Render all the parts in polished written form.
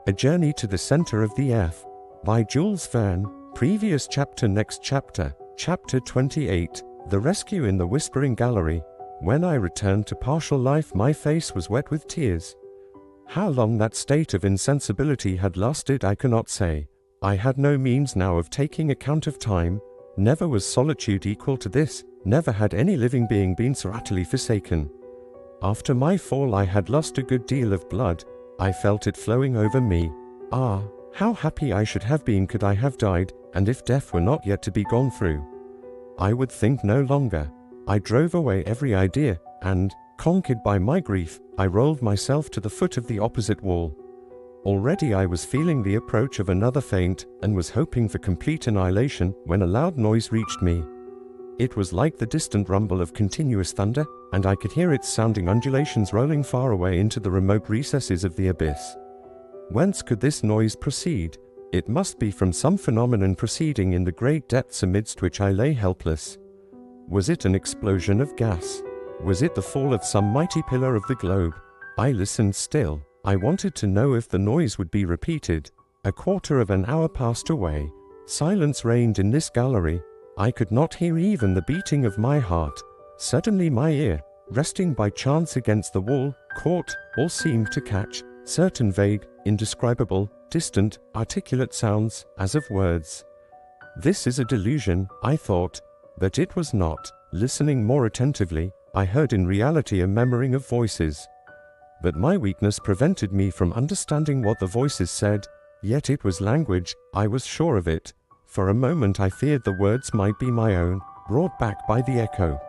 A Journey to the Center of the Earth, by Jules Verne. Previous chapter. Next chapter, Chapter 28, The Rescue in the Whispering Gallery. When I returned to partial life, my face was wet with tears. How long that state of insensibility had lasted I cannot say. I had no means now of taking account of time. Never was solitude equal to this, never had any living being been so utterly forsaken. After my fall I had lost a good deal of blood. I felt it flowing over me. Ah, how happy I should have been could I have died, and if death were not yet to be gone through. I would think no longer. I drove away every idea, and, conquered by my grief, I rolled myself to the foot of the opposite wall. Already I was feeling the approach of another faint, and was hoping for complete annihilation, when a loud noise reached me. It was like the distant rumble of continuous thunder, and I could hear its sounding undulations rolling far away into the remote recesses of the abyss. Whence could this noise proceed? It must be from some phenomenon proceeding in the great depths amidst which I lay helpless. Was it an explosion of gas? Was it the fall of some mighty pillar of the globe? I listened still. I wanted to know if the noise would be repeated. A quarter of an hour passed away. Silence reigned in this gallery. I could not hear even the beating of my heart. Suddenly my ear, resting by chance against the wall, caught, or seemed to catch, certain vague, indescribable, distant, articulate sounds, as of words. This is a delusion, I thought, but it was not. Listening more attentively, I heard in reality a murmuring of voices. But my weakness prevented me from understanding what the voices said, yet it was language, I was sure of it. For a moment I feared the words might be my own, brought back by the echo.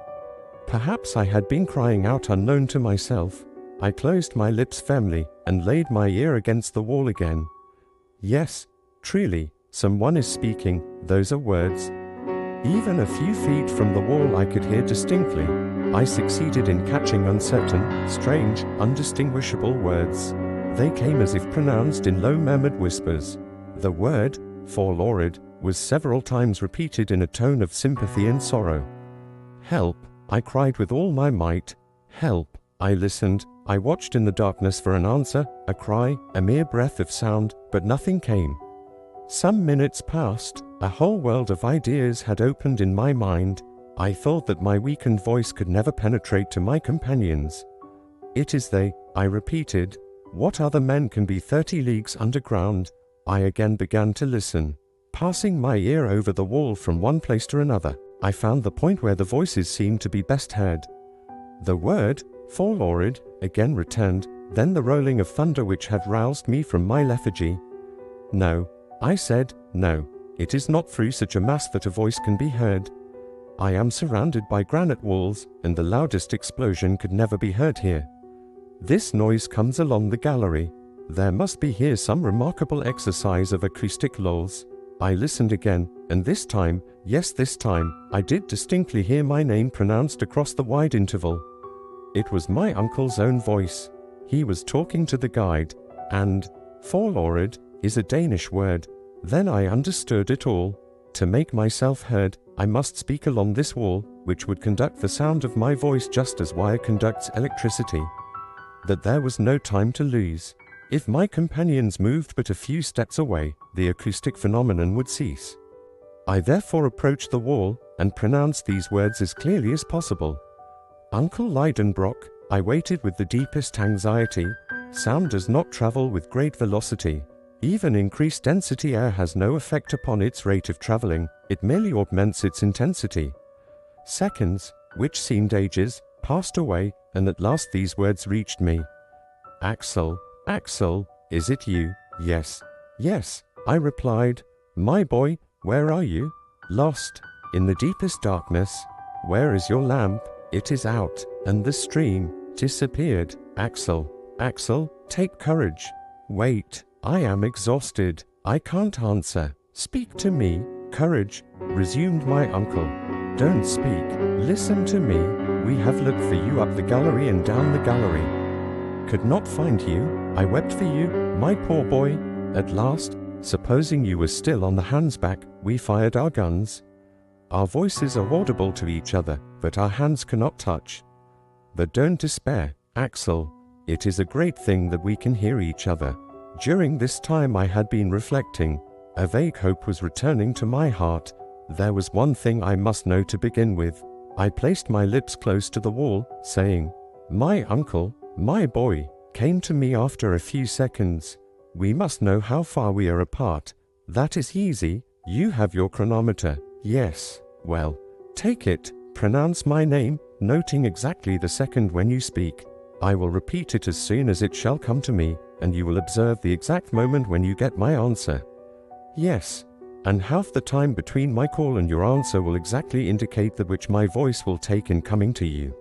Perhaps I had been crying out unknown to myself. I closed my lips firmly, and laid my ear against the wall again. Yes, truly, someone is speaking, those are words. Even a few feet from the wall I could hear distinctly. I succeeded in catching uncertain, strange, undistinguishable words. They came as if pronounced in low murmured whispers. The word, forlorn, was several times repeated in a tone of sympathy and sorrow. Help, I cried with all my might. Help. I listened, I watched in the darkness for an answer, a cry, a mere breath of sound, but nothing came. Some minutes passed. A whole world of ideas had opened in my mind. I thought that my weakened voice could never penetrate to my companions. It is they, I repeated. What other men can be 30 leagues underground? I again began to listen. Passing my ear over the wall from one place to another, I found the point where the voices seemed to be best heard. The word, forlorn, again returned, then the rolling of thunder which had roused me from my lethargy. No, I said, no, it is not through such a mass that a voice can be heard. I am surrounded by granite walls, and the loudest explosion could never be heard here. This noise comes along the gallery. There must be here some remarkable exercise of acoustic laws. I listened again, and this time, yes this time, I did distinctly hear my name pronounced across the wide interval. It was my uncle's own voice. He was talking to the guide, and forlorn is a Danish word. Then I understood it all. To make myself heard, I must speak along this wall, which would conduct the sound of my voice just as wire conducts electricity. That there was no time to lose. If my companions moved but a few steps away, the acoustic phenomenon would cease. I therefore approached the wall, and pronounced these words as clearly as possible. Uncle Leidenbrock, I waited with the deepest anxiety. Sound does not travel with great velocity. Even increased density air has no effect upon its rate of traveling, it merely augments its intensity. Seconds, which seemed ages, passed away, and at last these words reached me. Axel, Axel, is it you? Yes, yes, I replied. My boy, where are you? Lost, in the deepest darkness. Where is your lamp? It is out, and the stream disappeared. Axel, Axel, take courage. Wait, I am exhausted. I can't answer. Speak to me. Courage, resumed my uncle. Don't speak. Listen to me. We have looked for you up the gallery and down the gallery. Could not find you. I wept for you, my poor boy. At last, supposing you were still on the Hansback, we fired our guns. Our voices are audible to each other, but our hands cannot touch. But don't despair, Axel. It is a great thing that we can hear each other. During this time I had been reflecting. A vague hope was returning to my heart. There was one thing I must know to begin with. I placed my lips close to the wall, saying, "My uncle, my boy," came to me after a few seconds. "We must know how far we are apart." "That is easy. You have your chronometer." "Yes." "Well, take it. Pronounce my name, noting exactly the second when you speak. I will repeat it as soon as it shall come to me, and you will observe the exact moment when you get my answer." "Yes. And half the time between my call and your answer will exactly indicate that which my voice will take in coming to you."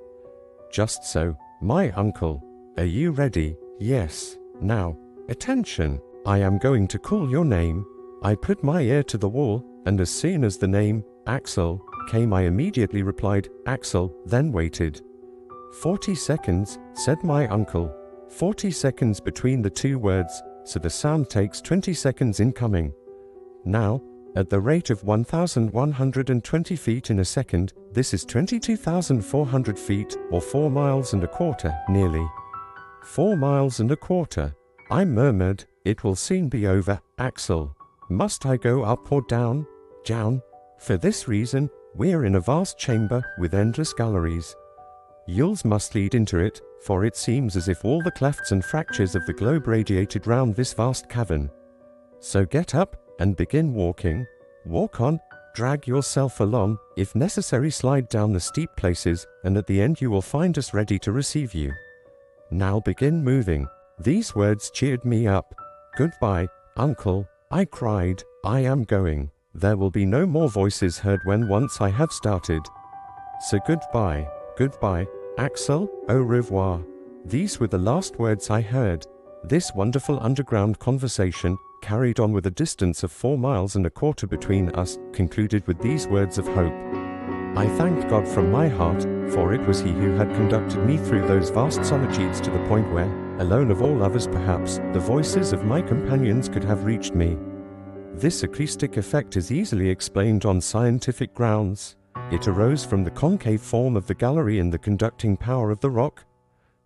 "Just so, my uncle. Are you ready?" "Yes. Now, attention. I am going to call your name." I put my ear to the wall, and as soon as the name, Axel, came I immediately replied, "Axel," then waited. 40 seconds, said my uncle. 40 seconds between the two words, so the sound takes 20 seconds in coming. Now, at the rate of 1,120 feet in a second, this is 22,400 feet, or 4 miles and a quarter, nearly. 4 miles and a quarter. I murmured, "It will soon be over, Axel. Must I go up or down?" "Down. For this reason, we're in a vast chamber with endless galleries. You'ls must lead into it, for it seems as if all the clefts and fractures of the globe radiated round this vast cavern. So get up, and begin walking. Walk on, drag yourself along, if necessary slide down the steep places, and at the end you will find us ready to receive you. Now begin moving." These words cheered me up. "Goodbye, uncle," I cried, "I am going. There will be no more voices heard when once I have started. So goodbye, goodbye, Axel, au revoir." These were the last words I heard. This wonderful underground conversation, carried on with a distance of 4 miles and a quarter between us, concluded with these words of hope. I thanked God from my heart, for it was He who had conducted me through those vast solitudes to the point where, alone of all others perhaps, the voices of my companions could have reached me. This acoustic effect is easily explained on scientific grounds. It arose from the concave form of the gallery and the conducting power of the rock.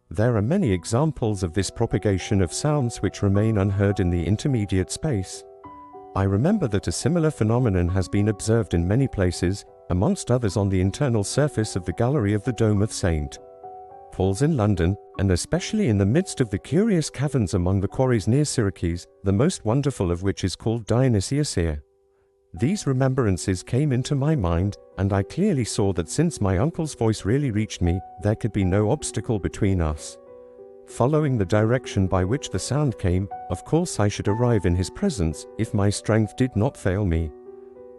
There are many examples of this propagation of sounds which remain unheard in the intermediate space. I remember that a similar phenomenon has been observed in many places, amongst others on the internal surface of the gallery of the Dome of St. Paul's in London, and especially in the midst of the curious caverns among the quarries near Syracuse, the most wonderful of which is called Dionysiosia. These remembrances came into my mind, and I clearly saw that since my uncle's voice really reached me, there could be no obstacle between us. Following the direction by which the sound came, of course I should arrive in his presence, if my strength did not fail me.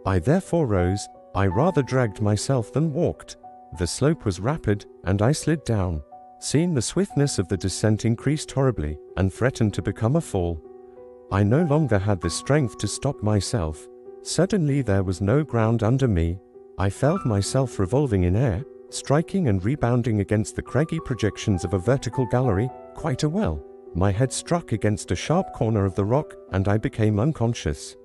I therefore rose. I rather dragged myself than walked. The slope was rapid, and I slid down. Seeing the swiftness of the descent increased horribly, and threatened to become a fall. I no longer had the strength to stop myself. Suddenly there was no ground under me. I felt myself revolving in air, striking and rebounding against the craggy projections of a vertical gallery, quite a well. My head struck against a sharp corner of the rock, and I became unconscious.